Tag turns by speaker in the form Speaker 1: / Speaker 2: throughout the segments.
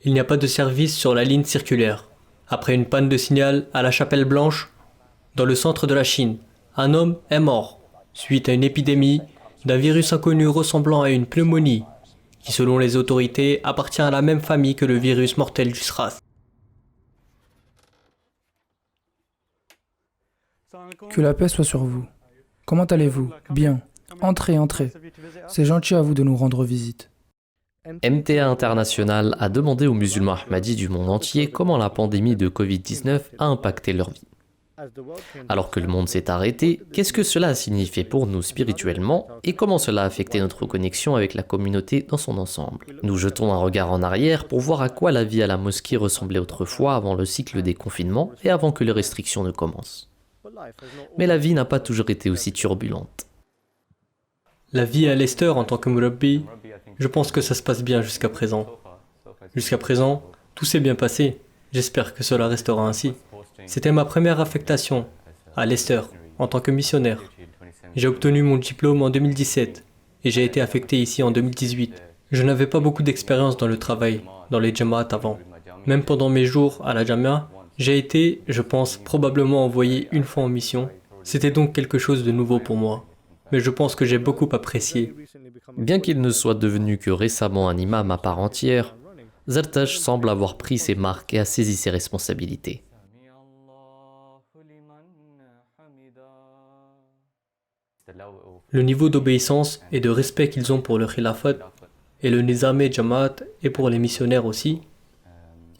Speaker 1: Il n'y a pas de service sur la ligne circulaire. Après une panne de signal à la Chapelle Blanche, dans le centre de la Chine, un homme est mort suite à une épidémie d'un virus inconnu ressemblant à une pneumonie, qui selon les autorités appartient à la même famille que le virus mortel du SRAS.
Speaker 2: Que la paix soit sur vous. Comment allez-vous? Bien. Entrez, entrez. C'est gentil à vous de nous rendre visite.
Speaker 3: MTA International a demandé aux musulmans ahmadis du monde entier comment la pandémie de Covid-19 a impacté leur vie. Alors que le monde s'est arrêté, qu'est-ce que cela a signifié pour nous spirituellement et comment cela a affecté notre connexion avec la communauté dans son ensemble? Nous jetons un regard en arrière pour voir à quoi la vie à la mosquée ressemblait autrefois avant le cycle des confinements et avant que les restrictions ne commencent. Mais la vie n'a pas toujours été aussi turbulente.
Speaker 1: La vie à Leicester en tant que Murabbi, je pense que ça se passe bien jusqu'à présent. Jusqu'à présent, tout s'est bien passé. J'espère que cela restera ainsi. C'était ma première affectation à Leicester en tant que missionnaire. J'ai obtenu mon diplôme en 2017 et j'ai été affecté ici en 2018. Je n'avais pas beaucoup d'expérience dans le travail, dans les Jamaat avant. Même pendant mes jours à la Jamia, j'ai été, je pense, probablement envoyé une fois en mission. C'était donc quelque chose de nouveau pour moi. Mais je pense que j'ai beaucoup apprécié.
Speaker 3: Bien qu'il ne soit devenu que récemment un imam à part entière, Zartash semble avoir pris ses marques et a saisi ses responsabilités.
Speaker 1: Le niveau d'obéissance et de respect qu'ils ont pour le khilafat et le nizam et Jamaat et pour les missionnaires aussi.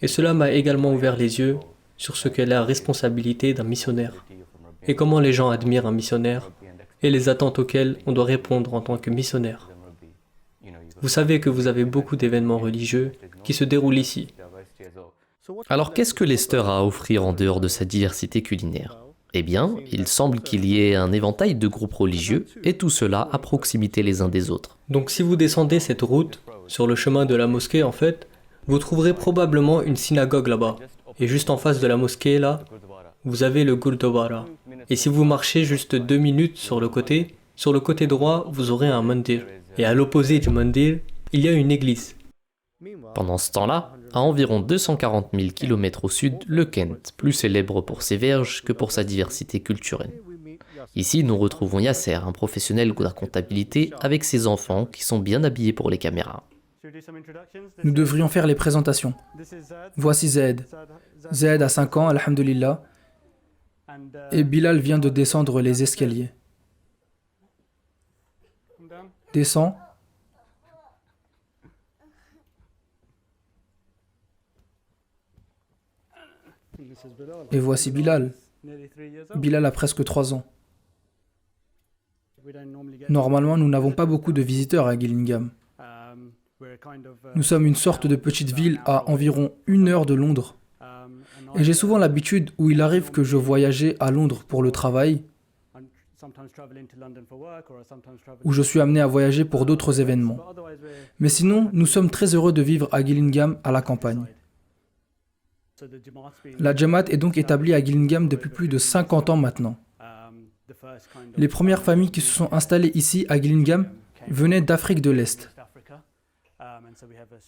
Speaker 1: Et cela m'a également ouvert les yeux sur ce qu'est la responsabilité d'un missionnaire et comment les gens admirent un missionnaire et les attentes auxquelles on doit répondre en tant que missionnaire. Vous savez que vous avez beaucoup d'événements religieux qui se déroulent ici.
Speaker 3: Alors qu'est-ce que Leicester a à offrir en dehors de sa diversité culinaire? Eh bien, il semble qu'il y ait un éventail de groupes religieux, et tout cela à proximité les uns des autres.
Speaker 1: Donc si vous descendez cette route, sur le chemin de la mosquée en fait, vous trouverez probablement une synagogue là-bas. Et juste en face de la mosquée là, vous avez le Gurdwara. Et si vous marchez juste 2 minutes sur le côté droit, vous aurez un mandir. Et à l'opposé du mandir, il y a une église.
Speaker 3: Pendant ce temps-là, à environ 240 000 km au sud, le Kent, plus célèbre pour ses verges que pour sa diversité culturelle. Ici, nous retrouvons Yasser, un professionnel de la comptabilité, avec ses enfants qui sont bien habillés pour les caméras.
Speaker 2: Nous devrions faire les présentations. Voici Zaid. Zaid a 5 ans, alhamdulillah. Et Bilal vient de descendre les escaliers. Descends. Et voici Bilal. Bilal a presque 3 ans. Normalement, nous n'avons pas beaucoup de visiteurs à Gillingham. Nous sommes une sorte de petite ville à environ 1 heure de Londres. Et j'ai souvent l'habitude où il arrive que je voyageais à Londres pour le travail, où je suis amené à voyager pour d'autres événements. Mais sinon, nous sommes très heureux de vivre à Gillingham, à la campagne. La Jamaat est donc établie à Gillingham depuis plus de 50 ans maintenant. Les premières familles qui se sont installées ici à Gillingham venaient d'Afrique de l'Est.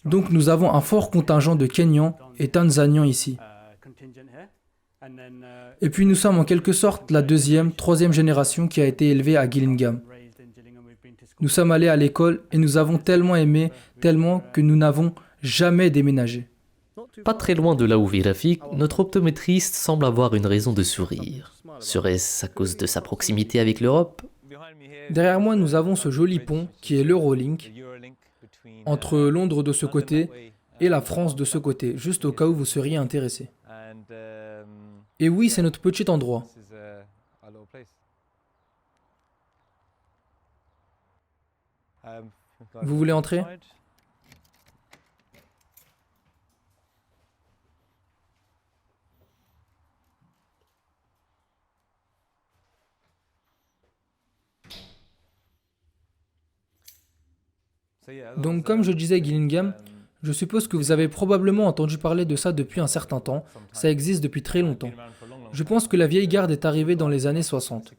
Speaker 2: Donc nous avons un fort contingent de Kenyans et Tanzaniens ici. Et puis nous sommes en quelque sorte la 2e, 3e génération qui a été élevée à Gillingham. Nous sommes allés à l'école et nous avons tellement aimé, tellement que nous n'avons jamais déménagé.
Speaker 3: Pas très loin de là où vit Rafik, notre optométriste semble avoir une raison de sourire. Serait-ce à cause de sa proximité avec l'Europe?
Speaker 2: Derrière moi, nous avons ce joli pont qui est l'Eurolink, entre Londres de ce côté et la France de ce côté, juste au cas où vous seriez intéressé. Et oui, c'est notre petit endroit. Vous voulez entrer? Donc, comme je disais Gillingham, je suppose que vous avez probablement entendu parler de ça depuis un certain temps. Ça existe depuis très longtemps. Je pense que la vieille garde est arrivée dans les années 60.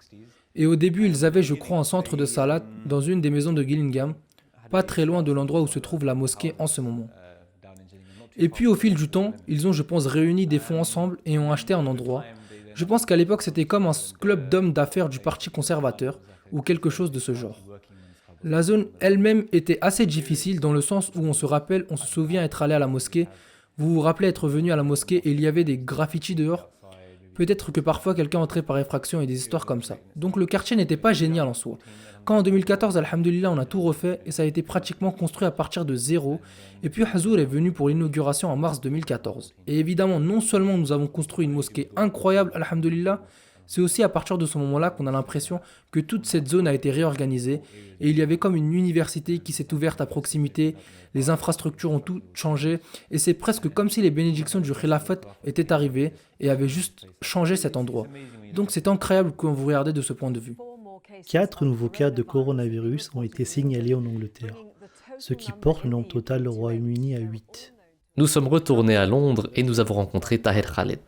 Speaker 2: Et au début, ils avaient, je crois, un centre de salat dans une des maisons de Gillingham, pas très loin de l'endroit où se trouve la mosquée en ce moment. Et puis au fil du temps, ils ont, je pense, réuni des fonds ensemble et ont acheté un endroit. Je pense qu'à l'époque, c'était comme un club d'hommes d'affaires du Parti conservateur ou quelque chose de ce genre. La zone elle-même était assez difficile dans le sens où on se souvient être allé à la mosquée. Vous vous rappelez être venu à la mosquée et il y avait des graffitis dehors. Peut-être que parfois quelqu'un entrait par effraction et des histoires comme ça. Donc le quartier n'était pas génial en soi. Quand en 2014, alhamdulillah, on a tout refait et ça a été pratiquement construit à partir de zéro. Et puis Hazour est venu pour l'inauguration en mars 2014. Et évidemment, non seulement nous avons construit une mosquée incroyable, alhamdulillah, c'est aussi à partir de ce moment-là qu'on a l'impression que toute cette zone a été réorganisée et il y avait comme une université qui s'est ouverte à proximité, les infrastructures ont tout changé et c'est presque comme si les bénédictions du Khilafat étaient arrivées et avaient juste changé cet endroit. Donc c'est incroyable quand vous regardez de ce point de vue.
Speaker 4: 4 nouveaux cas de coronavirus ont été signalés en Angleterre, ce qui porte le nombre total du Royaume-Uni à 8.
Speaker 3: Nous sommes retournés à Londres et nous avons rencontré Tahir Khaled.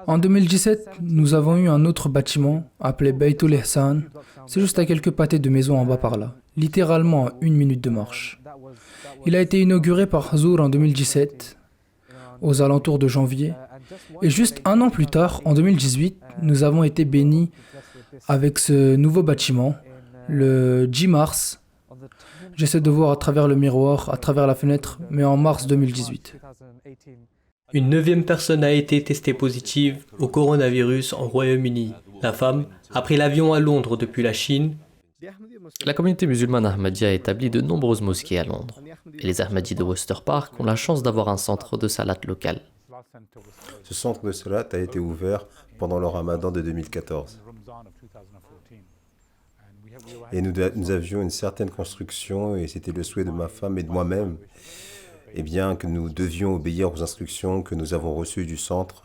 Speaker 2: En 2017, nous avons eu un autre bâtiment appelé Baytul Ihsan. C'est juste à quelques pâtés de maison en bas par là, littéralement à 1 minute de marche. Il a été inauguré par Hazour en 2017, aux alentours de janvier. Et juste un an plus tard, en 2018, nous avons été bénis avec ce nouveau bâtiment, le 10 mars. J'essaie de voir à travers le miroir, à travers la fenêtre, mais en mars 2018.
Speaker 1: Une 9e personne a été testée positive au coronavirus en Royaume-Uni. La femme a pris l'avion à Londres depuis la Chine.
Speaker 3: La communauté musulmane Ahmadiyya a établi de nombreuses mosquées à Londres. Et les Ahmadis de Worcester Park ont la chance d'avoir un centre de salat local.
Speaker 5: Ce centre de salat a été ouvert pendant le ramadan de 2014. Et nous avions une certaine construction et c'était le souhait de ma femme et de moi-même, eh bien, que nous devions obéir aux instructions que nous avons reçues du centre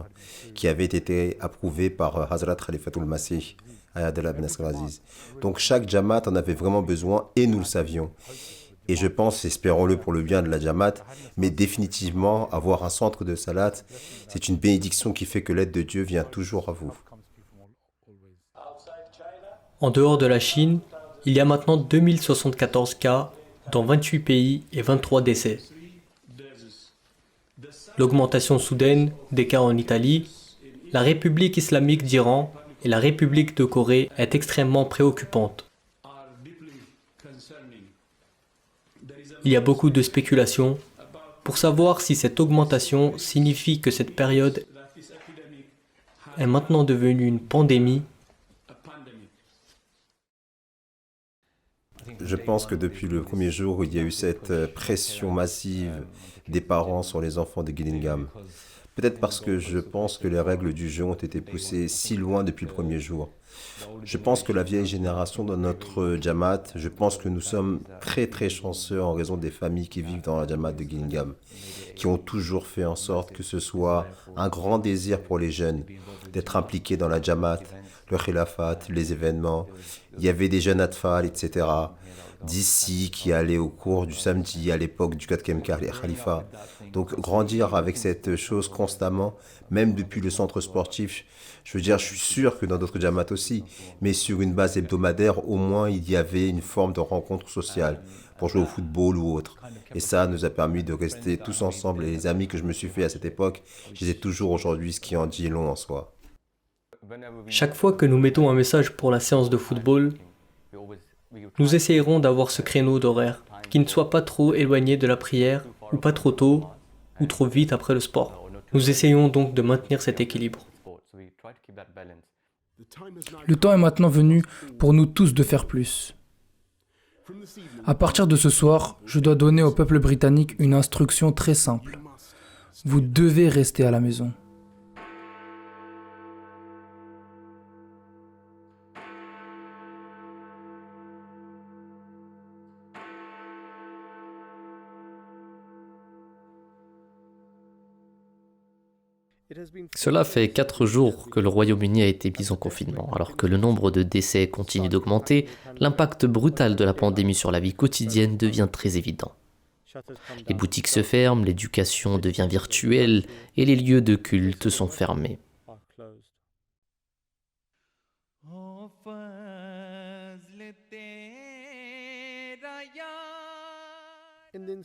Speaker 5: qui avaient été approuvées par Hazrat Khalifatul Masih, Ayatollah bin Nasr al-Aziz. Donc chaque Jamaat en avait vraiment besoin et nous le savions. Et je pense, espérons-le pour le bien de la Jamaat, mais définitivement, avoir un centre de salat, c'est une bénédiction qui fait que l'aide de Dieu vient toujours à vous.
Speaker 1: En dehors de la Chine, il y a maintenant 2074 cas dans 28 pays et 23 décès. L'augmentation soudaine des cas en Italie, la République islamique d'Iran et la République de Corée est extrêmement préoccupante. Il y a beaucoup de spéculations pour savoir si cette augmentation signifie que cette période est maintenant devenue une pandémie.
Speaker 5: Je pense que depuis le premier jour où il y a eu cette pression massive des parents sur les enfants de Gillingham, peut-être parce que je pense que les règles du jeu ont été poussées si loin depuis le premier jour. Je pense que la vieille génération de notre Jamaat, je pense que nous sommes très très chanceux en raison des familles qui vivent dans la Jamaat de Gillingham, qui ont toujours fait en sorte que ce soit un grand désir pour les jeunes d'être impliqués dans la Jamaat, le Khilafat, les événements. Il y avait des jeunes Atfal, etc. d'ici qui allaient au cours du samedi à l'époque du 4e Khalifa. Donc grandir avec cette chose constamment, même depuis le centre sportif, je veux dire, je suis sûr que dans d'autres Jamaat aussi, mais sur une base hebdomadaire, au moins il y avait une forme de rencontre sociale pour jouer au football ou autre. Et ça nous a permis de rester tous ensemble. Et les amis que je me suis fait à cette époque, je les ai toujours aujourd'hui, ce qui en dit long en soi.
Speaker 1: Chaque fois que nous mettons un message pour la séance de football, nous essayerons d'avoir ce créneau d'horaire qui ne soit pas trop éloigné de la prière ou pas trop tôt ou trop vite après le sport. Nous essayons donc de maintenir cet équilibre.
Speaker 2: Le temps est maintenant venu pour nous tous de faire plus. À partir de ce soir, je dois donner au peuple britannique une instruction très simple. Vous devez rester à la maison.
Speaker 3: Cela fait 4 jours que le Royaume-Uni a été mis en confinement. Alors que le nombre de décès continue d'augmenter, l'impact brutal de la pandémie sur la vie quotidienne devient très évident. Les boutiques se ferment, l'éducation devient virtuelle et les lieux de culte sont fermés.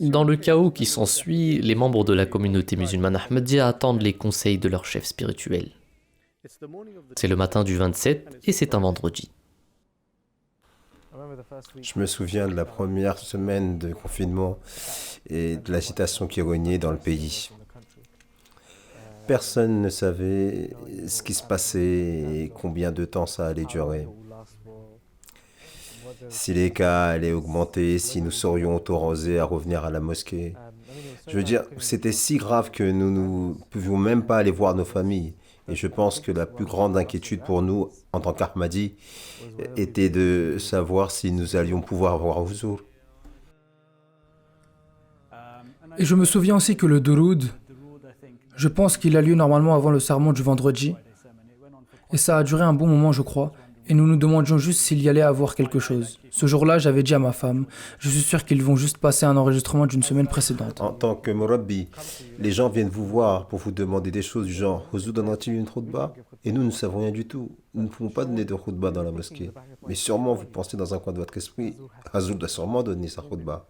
Speaker 3: Dans le chaos qui s'ensuit, les membres de la communauté musulmane Ahmadiyya attendent les conseils de leur chef spirituel. C'est le matin du 27 et c'est un vendredi.
Speaker 5: Je me souviens de la première semaine de confinement et de l'agitation qui régnait dans le pays. Personne ne savait ce qui se passait et combien de temps ça allait durer. Si les cas allaient augmenter, si nous serions autorisés à revenir à la mosquée. Je veux dire, c'était si grave que nous ne pouvions même pas aller voir nos familles. Et je pense que la plus grande inquiétude pour nous, en tant qu'Ahmadi, était de savoir si nous allions pouvoir voir Huzur.
Speaker 2: Et je me souviens aussi que le Duroud, je pense qu'il a lieu normalement avant le sermon du vendredi. Et ça a duré un bon moment, je crois. Et nous nous demandions juste s'il y allait avoir quelque chose. Ce jour-là, j'avais dit à ma femme, je suis sûr qu'ils vont juste passer un enregistrement d'une semaine précédente.
Speaker 5: En tant que Murabbi, les gens viennent vous voir pour vous demander des choses du genre « Huzur donnera-t-il une khutba ?» Et nous ne savons rien du tout. Nous ne pouvons pas donner de khutba dans la mosquée. Mais sûrement, vous pensez dans un coin de votre esprit, Huzur doit sûrement donner sa khutba.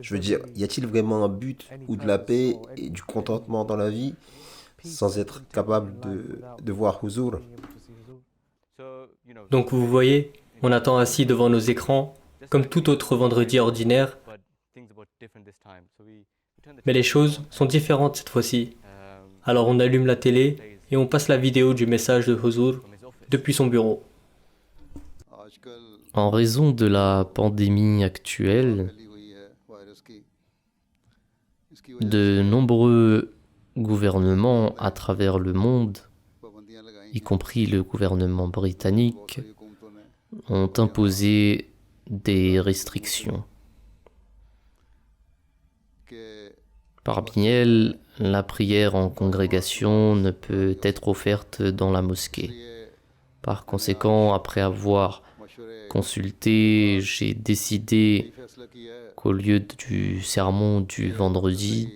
Speaker 5: Je veux dire, y a-t-il vraiment un but ou de la paix et du contentement dans la vie sans être capable de voir Huzur?
Speaker 1: Donc vous voyez, on attend assis devant nos écrans, comme tout autre vendredi ordinaire, mais les choses sont différentes cette fois-ci. Alors on allume la télé et on passe la vidéo du message de Huzur depuis son bureau.
Speaker 3: En raison de la pandémie actuelle, de nombreux gouvernements à travers le monde, y compris le gouvernement britannique, ont imposé des restrictions. Parmi elles, la prière en congrégation ne peut être offerte dans la mosquée. Par conséquent, après avoir consulté, j'ai décidé qu'au lieu du sermon du vendredi,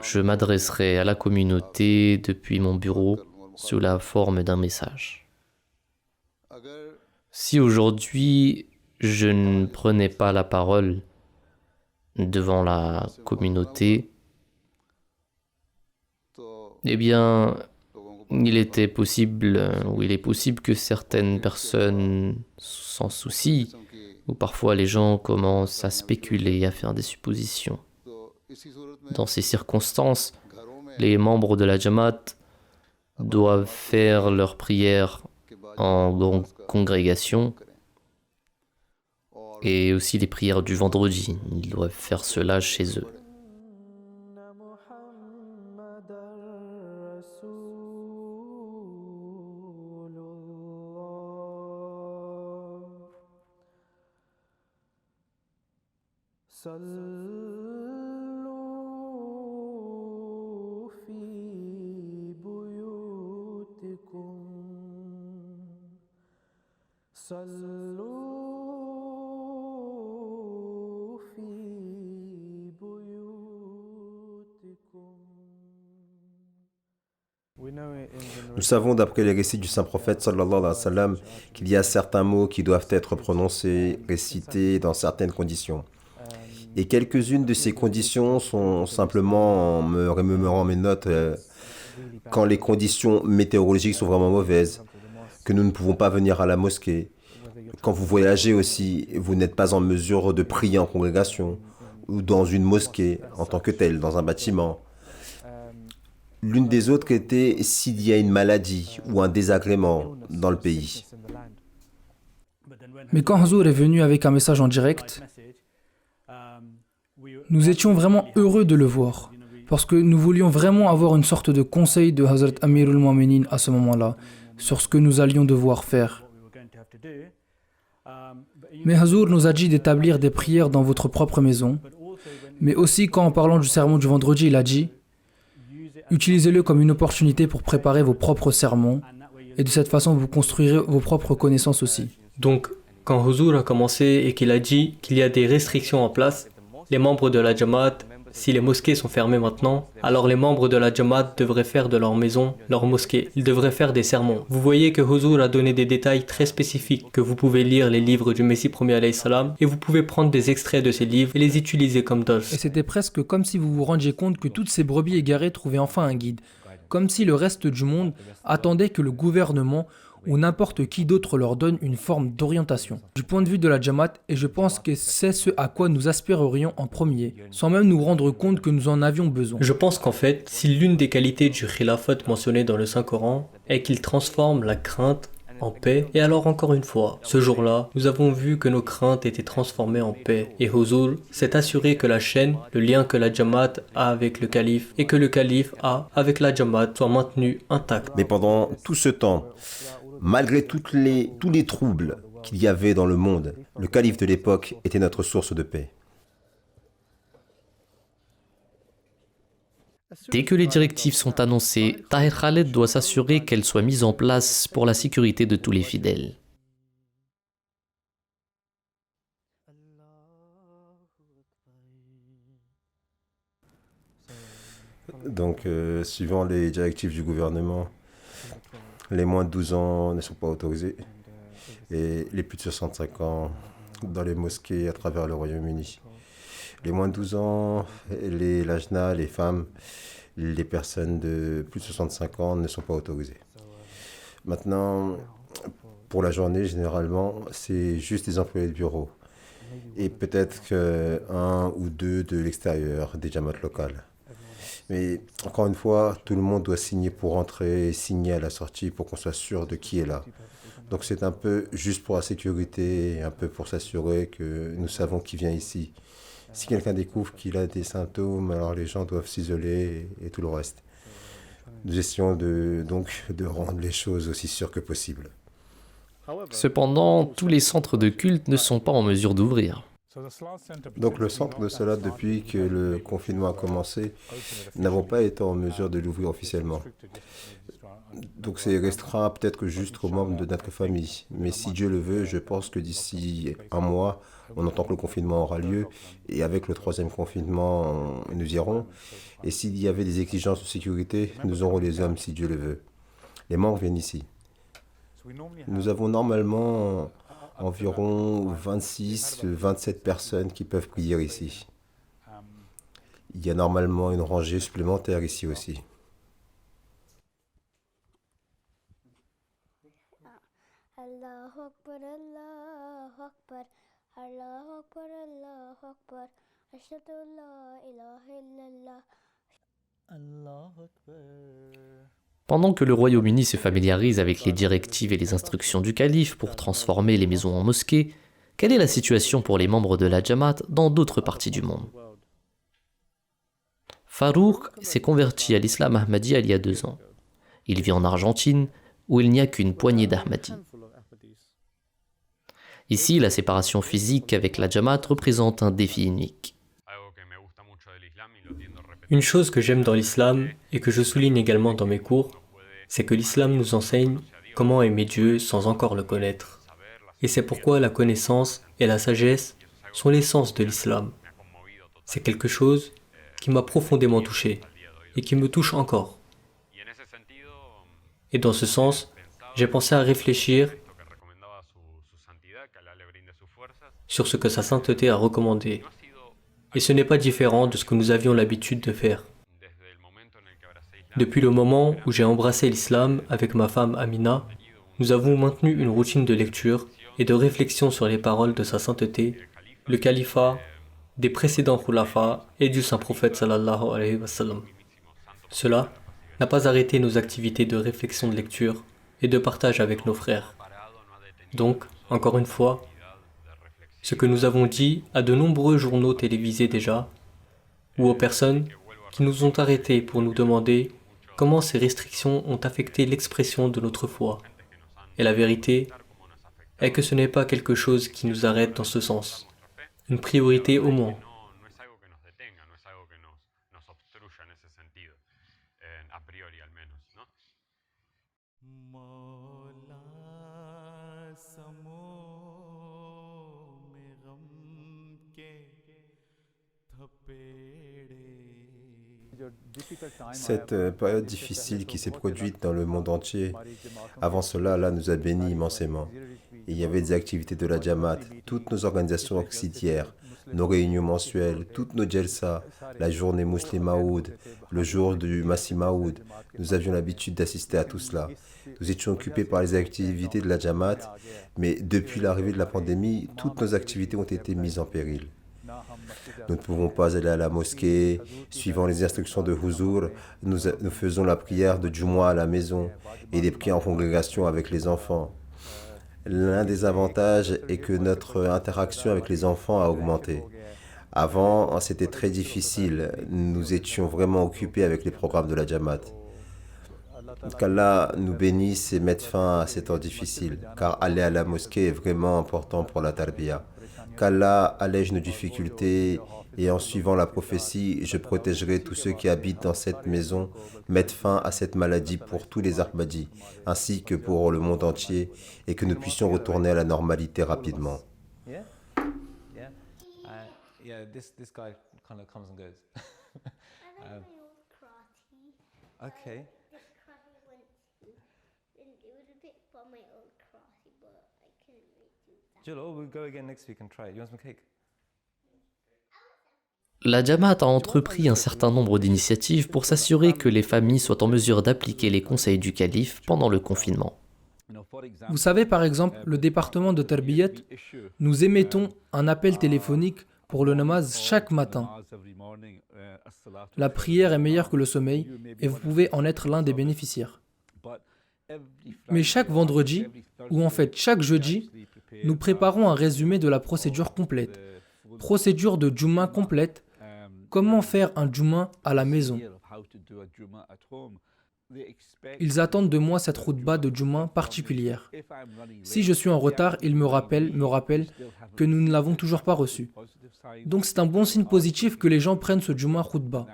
Speaker 3: je m'adresserai à la communauté depuis mon bureau sous la forme d'un message. Si aujourd'hui je ne prenais pas la parole devant la communauté, eh bien, il est possible que certaines personnes s'en soucient, ou parfois les gens commencent à spéculer, à faire des suppositions. Dans ces circonstances, les membres de la Jamaat doivent faire leur prière en congrégation et aussi les prières du vendredi. Ils doivent faire cela chez eux.
Speaker 5: Nous savons d'après les récits du saint prophète sallallahu alayhi wa sallam qu'il y a certains mots qui doivent être prononcés, récités dans certaines conditions. Et quelques-unes de ces conditions sont simplement, en me remémorant mes notes, quand les conditions météorologiques sont vraiment mauvaises, que nous ne pouvons pas venir à la mosquée. Quand vous voyagez aussi, vous n'êtes pas en mesure de prier en congrégation ou dans une mosquée en tant que telle, dans un bâtiment. L'une des autres était s'il y a une maladie ou un désagrément dans le pays.
Speaker 2: Mais quand Huzur est venu avec un message en direct, nous étions vraiment heureux de le voir, parce que nous voulions vraiment avoir une sorte de conseil de Hazrat Amirul Mu'minin à ce moment-là, sur ce que nous allions devoir faire. Mais Huzur nous a dit d'établir des prières dans votre propre maison, mais aussi quand en parlant du sermon du vendredi, il a dit « Utilisez-le comme une opportunité pour préparer vos propres sermons, et de cette façon vous construirez vos propres connaissances aussi. »
Speaker 1: Donc, quand Huzur a commencé et qu'il a dit qu'il y a des restrictions en place, les membres de la Jamaat Si les mosquées sont fermées maintenant, alors les membres de la Jamaat devraient faire de leur maison leur mosquée. Ils devraient faire des sermons. Vous voyez que Huzur a donné des détails très spécifiques, que vous pouvez lire les livres du Messie premier alayhi salam et vous pouvez prendre des extraits de ces livres et les utiliser comme dars.
Speaker 2: Et c'était presque comme si vous vous rendiez compte que toutes ces brebis égarées trouvaient enfin un guide. Comme si le reste du monde attendait que le gouvernement ou n'importe qui d'autre leur donne une forme d'orientation. Du point de vue de la Jamaat, et je pense que c'est ce à quoi nous aspirerions en premier, sans même nous rendre compte que nous en avions besoin.
Speaker 1: Je pense qu'en fait, si l'une des qualités du khilafat mentionné dans le Saint-Coran est qu'il transforme la crainte en paix, et alors encore une fois, ce jour-là, nous avons vu que nos craintes étaient transformées en paix. Et Huzur s'est assuré que la chaîne, le lien que la Jamaat a avec le calife et que le calife a avec la Jamaat soit maintenu intact.
Speaker 5: Mais pendant tout ce temps, malgré tous les troubles qu'il y avait dans le monde, le calife de l'époque était notre source de paix.
Speaker 3: Dès que les directives sont annoncées, Tahir Khaled doit s'assurer qu'elles soient mises en place pour la sécurité de tous les fidèles.
Speaker 5: Donc, suivant les directives du gouvernement, les moins de 12 ans ne sont pas autorisés et les plus de 65 ans dans les mosquées à travers le Royaume-Uni. Les moins de 12 ans, les lajna, les femmes, les personnes de plus de 65 ans ne sont pas autorisées. Maintenant, pour la journée, généralement, c'est juste des employés de bureau et peut-être qu'un ou deux de l'extérieur, des jamaats locales. Mais encore une fois, tout le monde doit signer pour entrer et signer à la sortie pour qu'on soit sûr de qui est là. Donc c'est un peu juste pour la sécurité et un peu pour s'assurer que nous savons qui vient ici. Si quelqu'un découvre qu'il a des symptômes, alors les gens doivent s'isoler et tout le reste. Nous essayons donc de rendre les choses aussi sûres que possible.
Speaker 3: Cependant, tous les centres de culte ne sont pas en mesure d'ouvrir.
Speaker 5: Donc le centre de salat, depuis que le confinement a commencé, n'avons pas été en mesure de l'ouvrir officiellement. Donc c'est restreint peut-être que juste aux membres de notre famille. Mais si Dieu le veut, je pense que d'ici un mois, on entend que le confinement aura lieu. Et avec le troisième confinement, nous irons. Et s'il y avait des exigences de sécurité, nous aurons les hommes si Dieu le veut. Les membres viennent ici. Nous avons normalement environ 26-27 personnes qui peuvent prier ici. Il y a normalement une rangée supplémentaire ici aussi.
Speaker 6: Allahu Akbar, Allahu Akbar, Allahu Akbar, Allahu Akbar, Ashhadu an la ilaha illallah.
Speaker 4: Allahu Akbar.
Speaker 3: Pendant que le Royaume-Uni se familiarise avec les directives et les instructions du calife pour transformer les maisons en mosquées, quelle est la situation pour les membres de la Jamaat dans d'autres parties du monde? Farouk s'est converti à l'islam ahmadi il y a 2 ans. Il vit en Argentine, où il n'y a qu'une poignée d'Ahmadis. Ici, la séparation physique avec la Jamaat représente un défi unique.
Speaker 1: Une chose que j'aime dans l'islam et que je souligne également dans mes cours, c'est que l'islam nous enseigne comment aimer Dieu sans encore le connaître. Et c'est pourquoi la connaissance et la sagesse sont l'essence de l'islam. C'est quelque chose qui m'a profondément touché et qui me touche encore. Et dans ce sens, j'ai pensé à réfléchir sur ce que sa sainteté a recommandé. Et ce n'est pas différent de ce que nous avions l'habitude de faire. Depuis le moment où j'ai embrassé l'islam avec ma femme Amina, nous avons maintenu une routine de lecture et de réflexion sur les paroles de sa sainteté, le califat, des précédents khulafas et du saint prophète sallallahu alayhi wa sallam. Cela n'a pas arrêté nos activités de réflexion de lecture et de partage avec nos frères. Donc, encore une fois, ce que nous avons dit à de nombreux journaux télévisés déjà, ou aux personnes qui nous ont arrêtés pour nous demander comment ces restrictions ont affecté l'expression de notre foi. Et la vérité est que ce n'est pas quelque chose qui nous arrête dans ce sens. Une priorité au moins.
Speaker 7: थपेड़े
Speaker 5: Cette période difficile qui s'est produite dans le monde entier, avant cela, Allah nous a bénis immensément. Il y avait des activités de la Jamaat, toutes nos organisations auxiliaires, nos réunions mensuelles, toutes nos jalsa, la journée Muslim Maoud, le jour du Masih Maoud. Nous avions l'habitude d'assister à tout cela. Nous étions occupés par les activités de la Jamaat, mais depuis l'arrivée de la pandémie, toutes nos activités ont été mises en péril. Nous ne pouvons pas aller à la mosquée. Suivant les instructions de Huzur, nous faisons la prière de Jumu'ah à la maison et des prières en congrégation avec les enfants. L'un des avantages est que notre interaction avec les enfants a augmenté. Avant, c'était très difficile. Nous étions vraiment occupés avec les programmes de la Jamaat. Qu'Allah nous bénisse et mette fin à ces temps difficiles, car aller à la mosquée est vraiment important pour la tarbiyah. Qu'Allah allège nos difficultés et en suivant la prophétie, je protégerai tous ceux qui habitent dans cette maison, mettre fin à cette maladie pour tous les Ahmadis, ainsi que pour le monde entier, et que nous puissions retourner à la normalité rapidement.
Speaker 7: This guy kind of comes and goes.
Speaker 6: I like my old karate.
Speaker 7: Okay.
Speaker 6: This karate went to, and it was a bit for my old karate, but I couldn't really do that.
Speaker 7: Jill, we'll go again next week and try it. You want some cake?
Speaker 3: La Jamaat a entrepris un certain nombre d'initiatives pour s'assurer que les familles soient en mesure d'appliquer les conseils du calife pendant le confinement.
Speaker 2: Vous savez, par exemple, le département de Tarbiyat, nous émettons un appel téléphonique pour le namaz chaque matin. La prière est meilleure que le sommeil et vous pouvez en être l'un des bénéficiaires. Mais chaque vendredi, ou en fait chaque jeudi, nous préparons un résumé de la procédure complète. Procédure de Jumu'ah complète. Comment faire un Jumu'ah à la maison? Ils attendent de moi cette khutba de Jumu'ah particulière. Si je suis en retard, ils me rappellent que nous ne l'avons toujours pas reçu. Donc c'est un bon signe positif que les gens prennent ce Jumu'ah khutba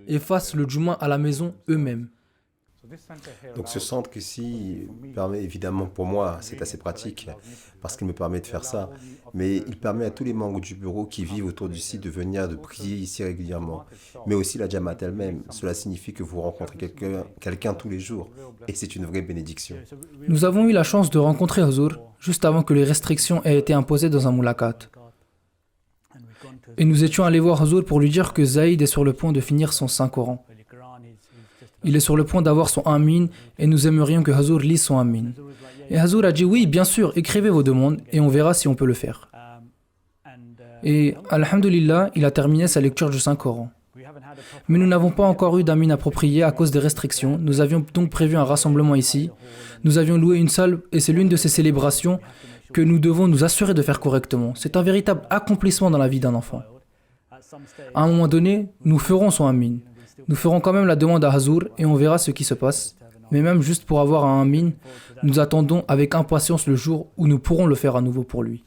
Speaker 2: et fassent le Jumu'ah à la maison eux-mêmes.
Speaker 5: Donc ce centre ici permet évidemment pour moi, c'est assez pratique parce qu'il me permet de faire ça, mais il permet à tous les membres du bureau qui vivent autour du site de venir de prier ici régulièrement, mais aussi la Jamaat elle-même. Cela signifie que vous rencontrez quelqu'un tous les jours et c'est une vraie bénédiction.
Speaker 2: Nous avons eu la chance de rencontrer Huzur juste avant que les restrictions aient été imposées dans un moulakat. Et nous étions allés voir Huzur pour lui dire que Zaïd est sur le point de finir son Saint-Coran. Il est sur le point d'avoir son Amin et nous aimerions que Huzur lise son Amin. Et Huzur a dit oui, bien sûr, écrivez vos demandes et on verra si on peut le faire. Et alhamdulillah, il a terminé sa lecture du Saint-Coran. Mais nous n'avons pas encore eu d'Amin approprié à cause des restrictions. Nous avions donc prévu un rassemblement ici. Nous avions loué une salle et c'est l'une de ces célébrations que nous devons nous assurer de faire correctement. C'est un véritable accomplissement dans la vie d'un enfant. À un moment donné, nous ferons son Amin. Nous ferons quand même la demande à Huzur et on verra ce qui se passe. Mais même juste pour avoir un Amin, nous attendons avec impatience le jour où nous pourrons le faire à nouveau pour lui.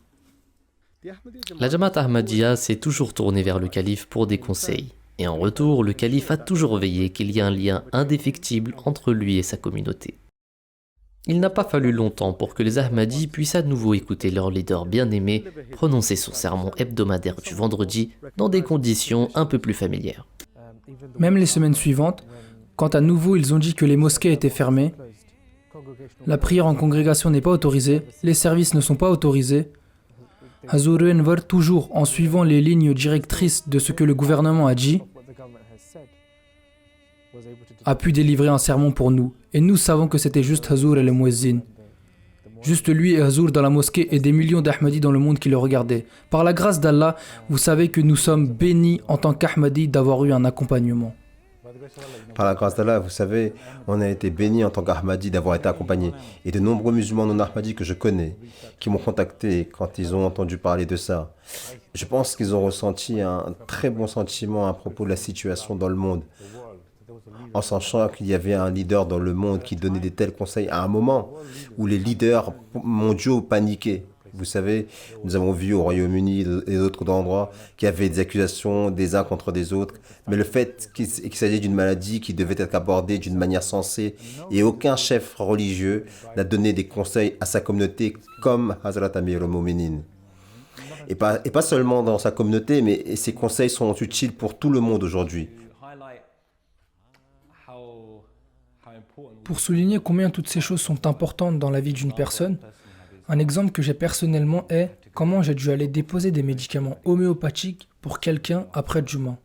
Speaker 3: La Jamaat Ahmadiyya s'est toujours tournée vers le calife pour des conseils. Et en retour, le calife a toujours veillé qu'il y ait un lien indéfectible entre lui et sa communauté. Il n'a pas fallu longtemps pour que les Ahmadis puissent à nouveau écouter leur leader bien-aimé prononcer son sermon hebdomadaire du vendredi dans des conditions un peu plus familières.
Speaker 2: Même les semaines suivantes, quand à nouveau ils ont dit que les mosquées étaient fermées, la prière en congrégation n'est pas autorisée, les services ne sont pas autorisés, Huzur Enver, toujours en suivant les lignes directrices de ce que le gouvernement a dit, a pu délivrer un sermon pour nous. Et nous savons que c'était juste Huzur et le Muezzin. Juste lui et Huzur dans la mosquée et des millions d'Ahmadis dans le monde qui le regardaient. Par la grâce d'Allah, vous savez que nous sommes bénis en tant qu'Ahmadis d'avoir eu un accompagnement.
Speaker 5: Par la grâce d'Allah, vous savez, on a été bénis en tant qu'Ahmadis d'avoir été accompagnés. Et de nombreux musulmans non Ahmadis que je connais, qui m'ont contacté quand ils ont entendu parler de ça. Je pense qu'ils ont ressenti un très bon sentiment à propos de la situation dans le monde. En sachant qu'il y avait un leader dans le monde qui donnait de tels conseils à un moment où les leaders mondiaux paniquaient. Vous savez, nous avons vu au Royaume-Uni et d'autres endroits qu'il y avait des accusations des uns contre des autres. Mais le fait qu'il s'agit d'une maladie qui devait être abordée d'une manière sensée et aucun chef religieux n'a donné des conseils à sa communauté comme Hazrat Amir al-Mominin. Et pas seulement dans sa communauté, mais ces conseils sont utiles pour tout le monde aujourd'hui.
Speaker 2: Pour souligner combien toutes ces choses sont importantes dans la vie d'une personne, un exemple que j'ai personnellement est comment j'ai dû aller déposer des médicaments homéopathiques pour quelqu'un après Juma.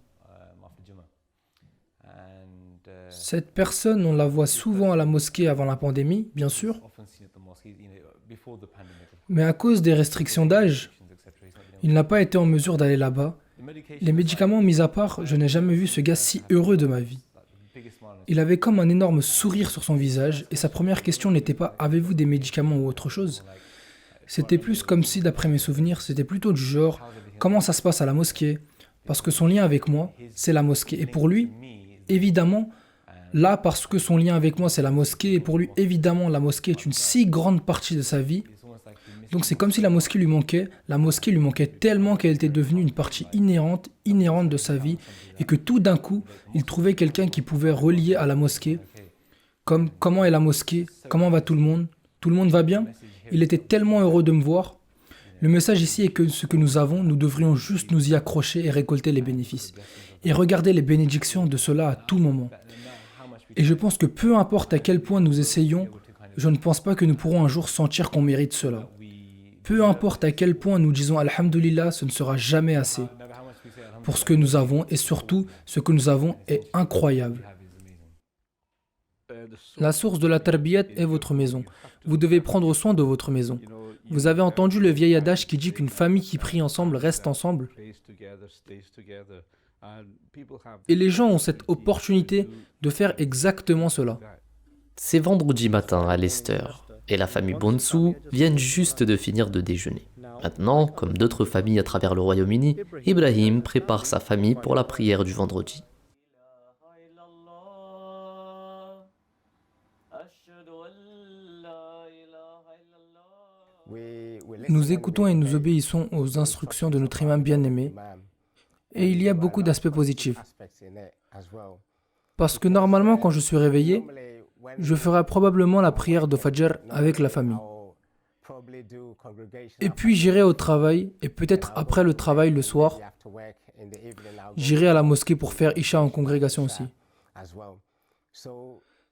Speaker 2: Cette personne, on la voit souvent à la mosquée avant la pandémie, bien sûr, mais à cause des restrictions d'âge, il n'a pas été en mesure d'aller là-bas. Les médicaments mis à part, je n'ai jamais vu ce gars si heureux de ma vie. Il avait comme un énorme sourire sur son visage et sa première question n'était pas « Avez-vous des médicaments ou autre chose ?» C'était plus comme si, d'après mes souvenirs, c'était plutôt du genre « Comment ça se passe à la mosquée ?» Parce que son lien avec moi, c'est la mosquée. Et pour lui, évidemment, là, parce que son lien avec moi, c'est la mosquée, et pour lui, évidemment, la mosquée est une si grande partie de sa vie. Donc c'est comme si la mosquée lui manquait. La mosquée lui manquait tellement qu'elle était devenue une partie inhérente de sa vie, et que tout d'un coup, il trouvait quelqu'un qui pouvait relier à la mosquée. Comme « Comment est la mosquée ? Comment va tout le monde ? Tout le monde va bien ?» Il était tellement heureux de me voir. Le message ici est que ce que nous avons, nous devrions juste nous y accrocher et récolter les bénéfices. Et regarder les bénédictions de cela à tout moment. Et je pense que peu importe à quel point nous essayons, je ne pense pas que nous pourrons un jour sentir qu'on mérite cela. Peu importe à quel point nous disons Alhamdulillah, ce ne sera jamais assez. Pour ce que nous avons, et surtout, ce que nous avons est incroyable. La source de la tarbiyat est votre maison. Vous devez prendre soin de votre maison. Vous avez entendu le vieil adage qui dit qu'une famille qui prie ensemble reste ensemble. Et les gens ont cette opportunité de faire exactement cela.
Speaker 3: C'est vendredi matin à Leicester et la famille Bonsu vient juste de finir de déjeuner. Maintenant, comme d'autres familles à travers le Royaume-Uni, Ibrahim prépare sa famille pour la prière du vendredi.
Speaker 2: Nous écoutons et nous obéissons aux instructions de notre imam bien-aimé. Et il y a beaucoup d'aspects positifs. Parce que normalement, quand je suis réveillé, je ferai probablement la prière de Fajr avec la famille. Et puis j'irai au travail, et peut-être après le travail le soir, j'irai à la mosquée pour faire Isha en congrégation aussi.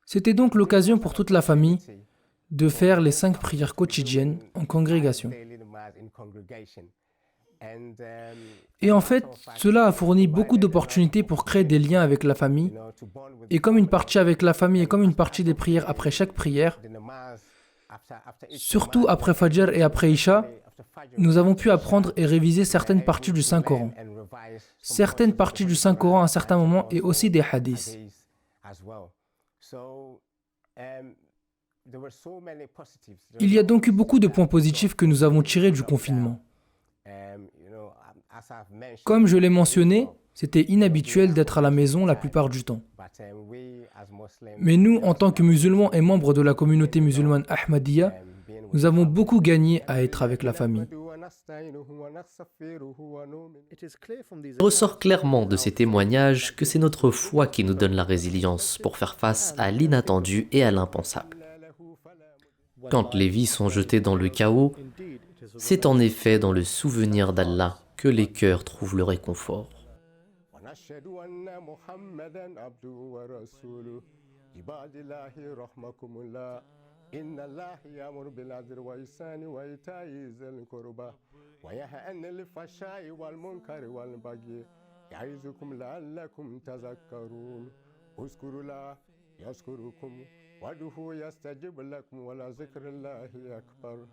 Speaker 2: C'était donc l'occasion pour toute la famille de faire les 5 prières quotidiennes en congrégation. Et en fait, cela a fourni beaucoup d'opportunités pour créer des liens avec la famille. Et comme une partie avec la famille et comme une partie des prières après chaque prière, surtout après Fajr et après Isha, nous avons pu apprendre et réviser certaines parties du Saint-Coran. Certaines parties du Saint-Coran à un certain moment et aussi des hadiths. Il y a donc eu beaucoup de points positifs que nous avons tirés du confinement. Comme je l'ai mentionné, c'était inhabituel d'être à la maison la plupart du temps. Mais nous, en tant que musulmans et membres de la communauté musulmane Ahmadiyya, nous avons beaucoup gagné à être avec la famille.
Speaker 3: Il ressort clairement de ces témoignages que c'est notre foi qui nous donne la résilience pour faire face à l'inattendu et à l'impensable. Quand les vies sont jetées dans le chaos, c'est en effet dans le souvenir d'Allah que les cœurs trouvent le réconfort.
Speaker 8: وادعوه يستجب لكم ولذكر الله أكبر